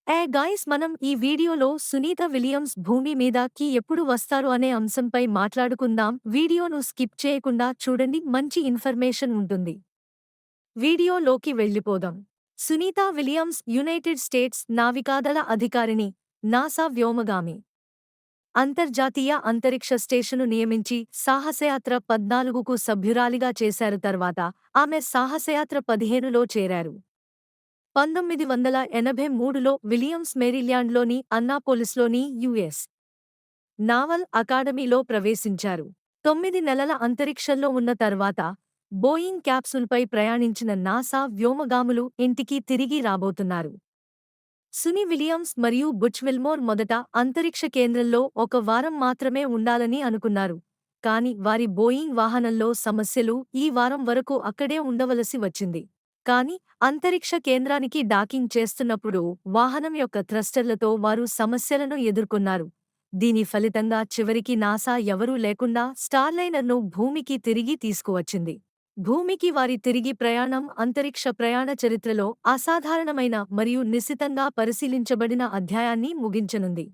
Guys మనం ఈ వీడియోలో సునీత విలియమ్స్ భూమి మీదకి ఎప్పుడు వస్తారు అనే అంశంపై మాట్లాడుకుందాం. వీడియోను స్కిప్ చేయకుండా చూడండి, మంచి ఇన్ఫర్మేషన్ ఉంటుంది. వీడియోలోకి వెళ్ళిపోదాం. సునీత విలియమ్స్ యునైటెడ్ స్టేట్స్ నావికాదళ అధికారిని, నాసా వ్యోమగామి. అంతర్జాతీయ అంతరిక్ష స్టేషను నియమించి సాహసయాత్ర 14కు సభ్యురాలిగా చేశారు. తర్వాత ఆమె సాహసయాత్ర 15లో చేరారు. 1983లో విలియమ్స్ మేరీల్యాండ్లోని అన్నాపోలిస్లోని యుఎస్ నావల్ అకాడమీలో ప్రవేశించారు. 9 నెలల అంతరిక్షంలో ఉన్న తర్వాత బోయింగ్ క్యాప్సూల్పై ప్రయాణించిన నాసా వ్యోమగాములు ఇంటికి తిరిగి రాబోతున్నారు. సుని విలియమ్స్ మరియు బుచ్ విల్మోర్ మొదట అంతరిక్ష కేంద్రంలో ఒక వారం మాత్రమే ఉండాలని అనుకున్నారు. కాని వారి బోయింగ్ వాహనంలో సమస్యలు ఈ వారం వరకు అక్కడే ఉండవలసి వచ్చింది. కాని అంతరిక్ష కేంద్రానికి డాకింగ్ చేస్తున్నప్పుడు వాహనం యొక్క థ్రస్టర్లతో వారు సమస్యలను ఎదుర్కొన్నారు. దీని ఫలితంగా చివరికి నాసా ఎవరూ లేకుండా స్టార్లైనర్ను భూమికి తిరిగి తీసుకువచ్చింది. భూమికి వారి తిరిగి ప్రయాణం అంతరిక్ష ప్రయాణ చరిత్రలో అసాధారణమైన మరియు నిశితంగా పరిశీలించబడిన అధ్యాయాన్ని ముగించనుంది.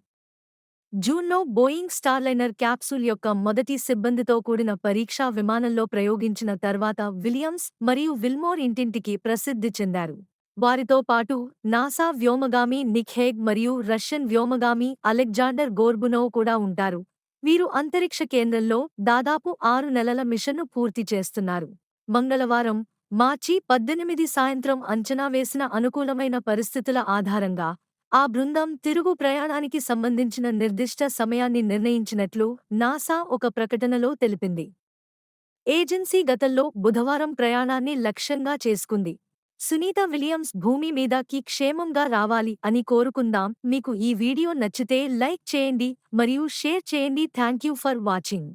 జూన్లో బోయింగ్ స్టార్లైనర్ క్యాప్సూల్ యొక్క మొదటి సిబ్బందితో కూడిన పరీక్షా విమానంలో ప్రయోగించిన తర్వాత విలియమ్స్ మరియు విల్మోర్ ఇంటింటికి ప్రసిద్ధి చెందారు. వారితో పాటు నాసా వ్యోమగామి నిక్ హేగ్ మరియు రష్యన్ వ్యోమగామి అలెగ్జాండర్ గోర్బునోవ్ కూడా ఉంటారు. వీరు అంతరిక్ష కేంద్రంలో దాదాపు 6 నెలల మిషన్ను పూర్తి చేస్తున్నారు. మంగళవారం, మార్చి 18 సాయంత్రం అంచనా వేసిన అనుకూలమైన పరిస్థితుల ఆధారంగా ఆ బృందం తిరుగు ప్రయాణానికి సంబంధించిన నిర్దిష్ట సమయాన్ని నిర్ణయించినట్లు నాసా ఒక ప్రకటనలో తెలిపింది. ఏజెన్సీ గతంలో బుధవారం ప్రయాణాన్ని లక్ష్యంగా చేసుకుంది. సునీత విలియమ్స్ భూమి మీదకి క్షేమంగా రావాలి అని కోరుకుందాం. మీకు ఈ వీడియో నచ్చితే లైక్ చేయండి మరియు షేర్ చేయండి. Thank you for watching.